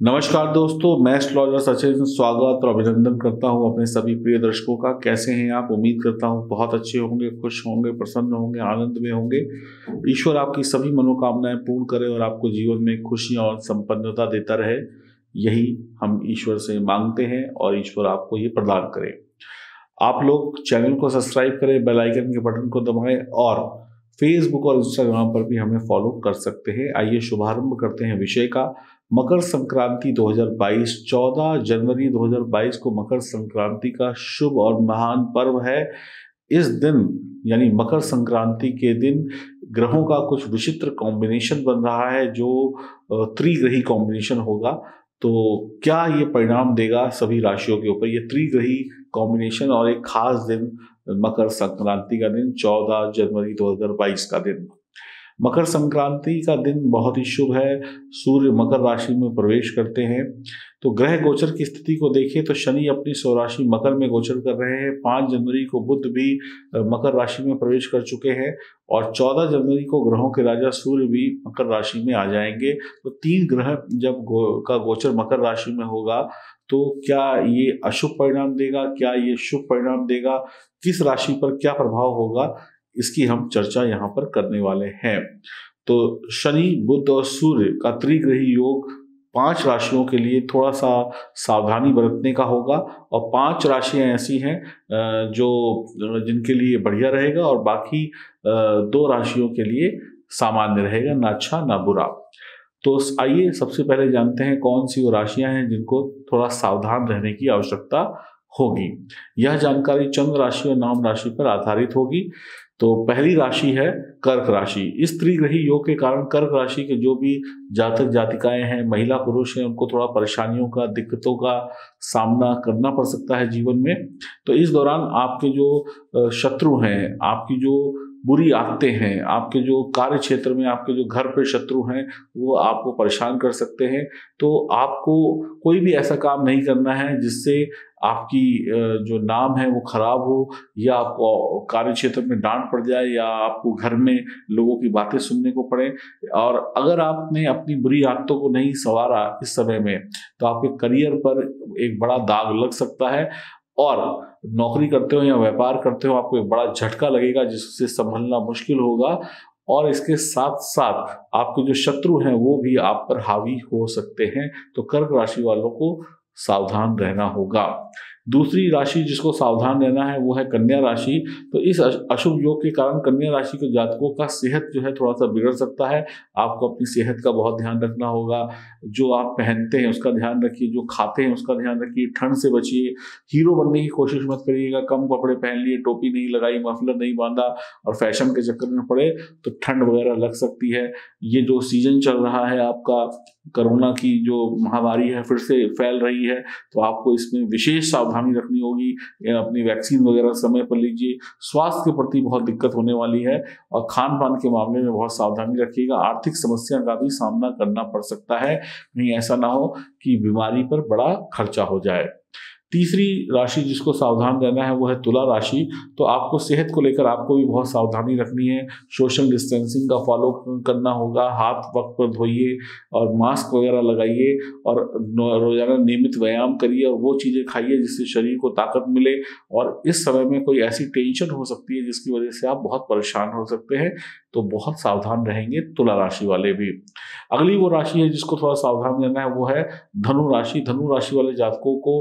नमस्कार दोस्तों, मैं एस्ट्रोलॉजर सचिन स्वागत और अभिनंदन करता हूं अपने सभी प्रिय दर्शकों का। कैसे हैं आप? उम्मीद करता हूं बहुत अच्छे होंगे, खुश होंगे, प्रसन्न होंगे, आनंद में होंगे। ईश्वर आपकी सभी मनोकामनाएं पूर्ण करे और आपको जीवन में खुशियां और संपन्नता देता रहे, यही हम ईश्वर से मांगते हैं और ईश्वर आपको ये प्रदान करे। आप लोग चैनल को सब्सक्राइब करें, बेल आइकन के बटन को दबाएं और फेसबुक और इंस्टाग्राम पर भी हमें फॉलो कर सकते हैं। आइए शुभारंभ करते हैं विषय का। मकर संक्रांति 2022, 14 जनवरी 2022 को मकर संक्रांति का शुभ और महान पर्व है। इस दिन यानी मकर संक्रांति के दिन ग्रहों का कुछ विचित्र कॉम्बिनेशन बन रहा है, जो त्रिग्रही कॉम्बिनेशन होगा। तो क्या ये परिणाम देगा सभी राशियों के ऊपर? ये त्रिग्रही कॉम्बिनेशन और एक खास दिन मकर संक्रांति का दिन 14 जनवरी 2022 का दिन। मकर संक्रांति का दिन बहुत ही शुभ है। सूर्य मकर राशि में प्रवेश करते हैं। तो ग्रह गोचर की स्थिति को देखें तो शनि अपनी स्वराशि मकर में गोचर कर रहे हैं। 5 जनवरी को बुध भी मकर राशि में प्रवेश कर चुके हैं और 14 जनवरी को ग्रहों के राजा सूर्य भी मकर राशि में आ जाएंगे। तो 3 ग्रह जब का गोचर मकर राशि में होगा तो क्या ये अशुभ परिणाम देगा, क्या ये शुभ परिणाम देगा, किस राशि पर क्या प्रभाव होगा, इसकी हम चर्चा यहाँ पर करने वाले हैं। तो शनि बुध और सूर्य का त्रिग्रही योग 5 राशियों के लिए थोड़ा सा सावधानी बरतने का होगा और 5 राशियां ऐसी हैं जो जिनके लिए बढ़िया रहेगा और बाकी 2 राशियों के लिए सामान्य रहेगा, ना अच्छा ना बुरा। तो आइए सबसे पहले जानते हैं कौन सी वो राशियां हैं जिनको थोड़ा सावधान रहने की आवश्यकता होगी। यह जानकारी चंद्र राशि और नाम राशि पर आधारित होगी। तो पहली राशि है कर्क राशि। इस त्रिग्रही योग के कारण कर्क राशि के जो भी जातक जातिकाएं हैं, महिला पुरुष हैं, उनको थोड़ा परेशानियों का, दिक्कतों का सामना करना पड़ सकता है जीवन में। तो इस दौरान आपके जो शत्रु हैं, आपकी जो बुरी आदतें हैं, आपके जो कार्य क्षेत्र में आपके जो घर पे शत्रु हैं, वो आपको परेशान कर सकते हैं। तो आपको कोई भी ऐसा काम नहीं करना है जिससे आपकी जो नाम है वो खराब हो, या आपको कार्य क्षेत्र में डांट पड़ जाए, या आपको घर में लोगों की बातें सुनने को पड़े। और अगर आपने अपनी बुरी आदतों को नहीं संवारा इस समय में तो आपके करियर पर एक बड़ा दाग लग सकता है और नौकरी करते हो या व्यापार करते हो आपको एक बड़ा झटका लगेगा जिससे संभलना मुश्किल होगा। और इसके साथ साथ आपके जो शत्रु हैं वो भी आप पर हावी हो सकते हैं। तो कर्क राशि वालों को सावधान रहना होगा। दूसरी राशि जिसको सावधान रहना है वो है कन्या राशि। तो इस अशुभ योग के कारण कन्या राशि के जातकों का सेहत जो है थोड़ा सा बिगड़ सकता है। आपको अपनी सेहत का बहुत ध्यान रखना होगा। जो आप पहनते हैं उसका ध्यान रखिए, जो खाते हैं उसका ध्यान रखिए, ठंड से बचिए। हीरो बनने की कोशिश मत करिएगा। कम कपड़े पहन लिए, टोपी नहीं लगाई, मफलर नहीं बांधा और फैशन के चक्कर में पड़े तो ठंड वगैरह लग सकती है। ये जो सीजन चल रहा है आपका, कोरोना की जो महामारी है फिर से फैल रही है, तो आपको इसमें विशेष सावधानी रखनी होगी। अपनी वैक्सीन वगैरह समय पर लीजिए। स्वास्थ्य के प्रति बहुत दिक्कत होने वाली है और खान पान के मामले में बहुत सावधानी रखिएगा। आर्थिक समस्या का भी सामना करना पड़ सकता है, कहीं ऐसा ना हो कि बीमारी पर बड़ा खर्चा हो जाए। तीसरी राशि जिसको सावधान रहना है वो है तुला राशि। तो आपको सेहत को लेकर आपको भी बहुत सावधानी रखनी है। सोशल डिस्टेंसिंग का फॉलो करना होगा। हाथ वक्त पर धोइए और मास्क वगैरह लगाइए और रोजाना नियमित व्यायाम करिए और वो चीज़ें खाइए जिससे शरीर को ताकत मिले। और इस समय में कोई ऐसी टेंशन हो सकती है जिसकी वजह से आप बहुत परेशान हो सकते हैं, तो बहुत सावधान रहेंगे तुला राशि वाले भी। अगली वो राशि है जिसको थोड़ा सावधान रहना है वो है धनु राशि। धनु राशि वाले जातकों को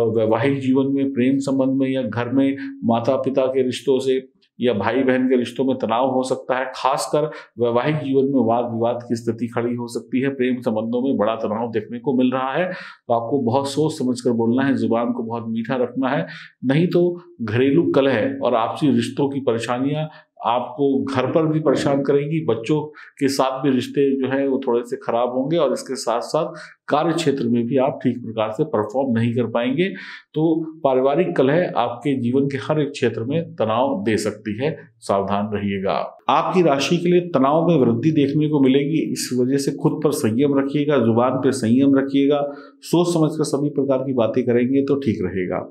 वैवाहिक जीवन में, प्रेम संबंध में या घर में माता पिता के रिश्तों से या भाई बहन के रिश्तों में तनाव हो सकता है। खासकर वैवाहिक जीवन में वाद विवाद की स्थिति खड़ी हो सकती है। प्रेम संबंधों में बड़ा तनाव देखने को मिल रहा है। तो आपको बहुत सोच समझकर बोलना है, जुबान को बहुत मीठा रखना है, नहीं तो घरेलू कलह और आपसी रिश्तों की परेशानियां आपको घर पर भी परेशान करेंगी। बच्चों के साथ भी रिश्ते जो है वो थोड़े से खराब होंगे और इसके साथ साथ कार्य क्षेत्र में भी आप ठीक प्रकार से परफॉर्म नहीं कर पाएंगे। तो पारिवारिक कलह आपके जीवन के हर एक क्षेत्र में तनाव दे सकती है, सावधान रहिएगा। आपकी राशि के लिए तनाव में वृद्धि देखने को मिलेगी, इस वजह से खुद पर संयम रखिएगा, जुबान पर संयम रखिएगा। सोच समझकर सभी प्रकार की बातें करेंगे तो ठीक रहेगा।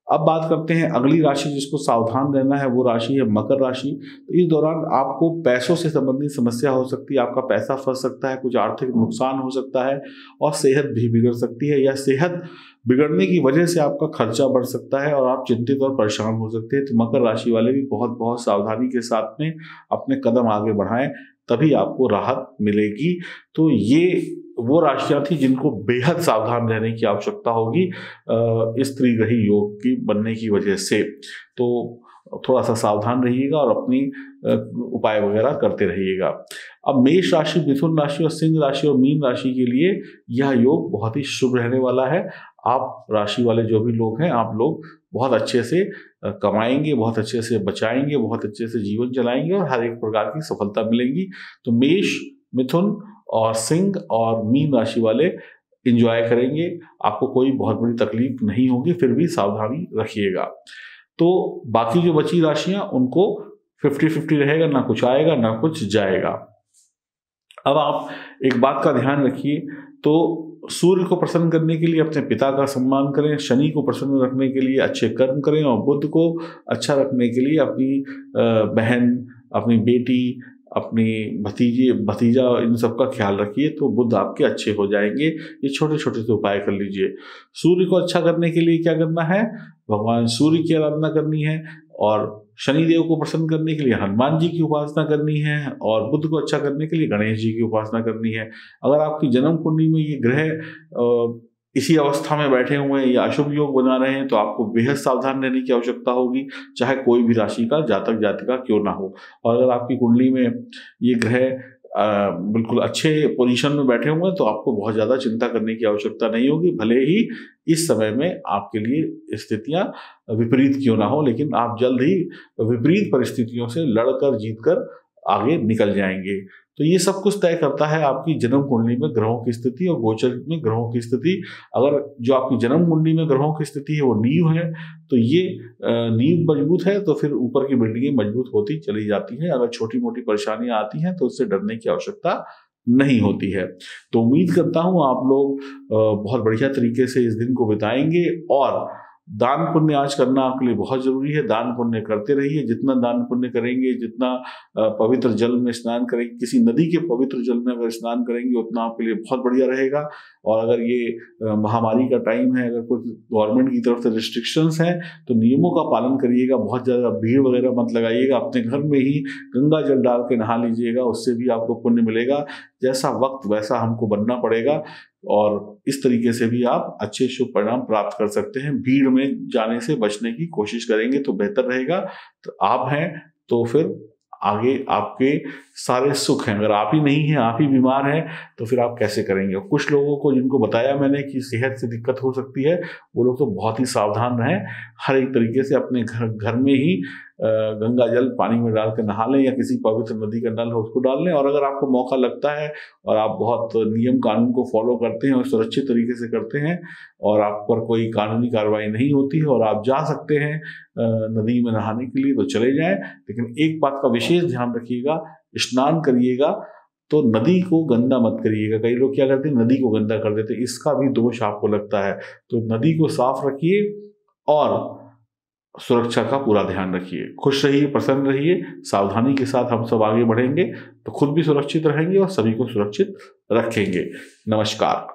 अब बात करते हैं अगली राशि जिसको सावधान रहना है, वो राशि है मकर राशि। तो इस दौरान आपको पैसों से संबंधित समस्या हो सकती है, आपका पैसा फंस सकता है, कुछ आर्थिक नुकसान हो सकता है और सेहत भी बिगड़ सकती है, या सेहत बिगड़ने की वजह से आपका खर्चा बढ़ सकता है और आप चिंतित और परेशान हो सकते हैं। तो मकर राशि वाले भी बहुत बहुत सावधानी के साथ में अपने कदम आगे बढ़ाएं, तभी आपको राहत मिलेगी। तो ये वो राशियां थी जिनको बेहद सावधान रहने की आवश्यकता होगी इस त्रिग्रही योग की बनने की वजह से। तो थोड़ा सा सावधान रहिएगा और अपनी उपाय वगैरह करते रहिएगा। अब मेष राशि, मिथुन राशि और सिंह राशि और मीन राशि के लिए यह योग बहुत ही शुभ रहने वाला है। आप राशि वाले जो भी लोग हैं, आप लोग बहुत अच्छे से कमाएंगे, बहुत अच्छे से बचाएंगे, बहुत अच्छे से जीवन चलाएंगे और हर एक प्रकार की सफलता मिलेगी। तो मेष, मिथुन और सिंह और मीन राशि वाले एंजॉय करेंगे, आपको कोई बहुत बड़ी तकलीफ नहीं होगी, फिर भी सावधानी रखिएगा। तो बाकी जो बची राशियां उनको 50-50 रहेगा, ना कुछ आएगा ना कुछ जाएगा। अब आप एक बात का ध्यान रखिए, तो सूर्य को प्रसन्न करने के लिए अपने पिता का सम्मान करें, शनि को प्रसन्न रखने के लिए अच्छे कर्म करें और बुध को अच्छा रखने के लिए अपनी बहन, अपनी बेटी, अपनी भतीजा इन सब का ख्याल रखिए, तो बुध आपके अच्छे हो जाएंगे। ये छोटे छोटे से उपाय कर लीजिए। सूर्य को अच्छा करने के लिए क्या करना है, भगवान सूर्य की आराधना करनी है, और शनिदेव को प्रसन्न करने के लिए हनुमान जी की उपासना करनी है, और बुध को अच्छा करने के लिए गणेश जी की उपासना करनी है। अगर आपकी जन्म कुंडली में ये ग्रह इसी अवस्था में बैठे हुए हैं या अशुभ योग बना रहे हैं, तो आपको बेहद सावधान रहने की आवश्यकता होगी, चाहे कोई भी राशि का जातक जातिका क्यों ना हो। और अगर आपकी कुंडली में ये ग्रह बिल्कुल अच्छे पोजीशन में बैठे हुए हैं, तो आपको बहुत ज़्यादा चिंता करने की आवश्यकता नहीं होगी। भले ही इस समय में आपके लिए स्थितियां विपरीत क्यों ना हो, लेकिन आप जल्द ही विपरीत परिस्थितियों से लड़कर जीतकर आगे निकल जाएंगे। तो ये सब कुछ तय करता है आपकी जन्म कुंडली में ग्रहों की स्थिति और गोचर में ग्रहों की स्थिति। अगर जो आपकी जन्म कुंडली में ग्रहों की स्थिति है वो नींव है, तो ये नींव मजबूत है, तो फिर ऊपर की बिल्डिंगें मजबूत होती चली जाती हैं। अगर छोटी मोटी परेशानियां आती हैं तो उससे डरने की आवश्यकता नहीं होती है। तो उम्मीद करता हूं आप लोग बहुत बढ़िया तरीके से इस दिन को बिताएंगे, और दान पुण्य आज करना आपके लिए बहुत जरूरी है। दान पुण्य करते रहिए, जितना दान पुण्य करेंगे, जितना पवित्र जल में स्नान करेंगे, किसी नदी के पवित्र जल में अगर स्नान करेंगे उतना आपके लिए बहुत बढ़िया रहेगा। और अगर ये महामारी का टाइम है, अगर कुछ गवर्नमेंट की तरफ से रिस्ट्रिक्शंस हैं, तो नियमों का पालन करिएगा, बहुत ज़्यादा भीड़ वगैरह मत लगाइएगा, अपने घर में ही गंगा जल डाल के नहा लीजिएगा, उससे भी आपको पुण्य मिलेगा। जैसा वक्त वैसा हमको बनना पड़ेगा, और इस तरीके से भी आप अच्छे शुभ परिणाम प्राप्त कर सकते हैं। भीड़ में जाने से बचने की कोशिश करेंगे तो बेहतर रहेगा। तो आप हैं तो फिर आगे आपके सारे सुख हैं। अगर आप ही नहीं हैं, आप ही बीमार हैं, तो फिर आप कैसे करेंगे। और कुछ लोगों को जिनको बताया मैंने कि सेहत से दिक्कत हो सकती है, वो लोग तो बहुत ही सावधान रहें, हर एक तरीके से अपने घर में ही गंगा जल पानी में डाल कर नहा लें, या किसी पवित्र नदी का नल हो उसको डाल लें। और अगर आपको मौका लगता है और आप बहुत नियम कानून को फॉलो करते हैं और सुरक्षित तरीके से करते हैं, और आप पर कोई कानूनी कार्रवाई नहीं होती है और आप जा सकते हैं नदी में नहाने के लिए, तो चले जाएं। लेकिन एक बात का विशेष ध्यान रखिएगा, स्नान करिएगा तो नदी को गंदा मत करिएगा। कई लोग क्या करते हैं, नदी को गंदा कर देते हैं, इसका भी दोष आपको लगता है। तो नदी को साफ रखिए और सुरक्षा का पूरा ध्यान रखिए। खुश रहिए, प्रसन्न रहिए, सावधानी के साथ हम सब आगे बढ़ेंगे तो खुद भी सुरक्षित रहेंगे और सभी को सुरक्षित रखेंगे। नमस्कार।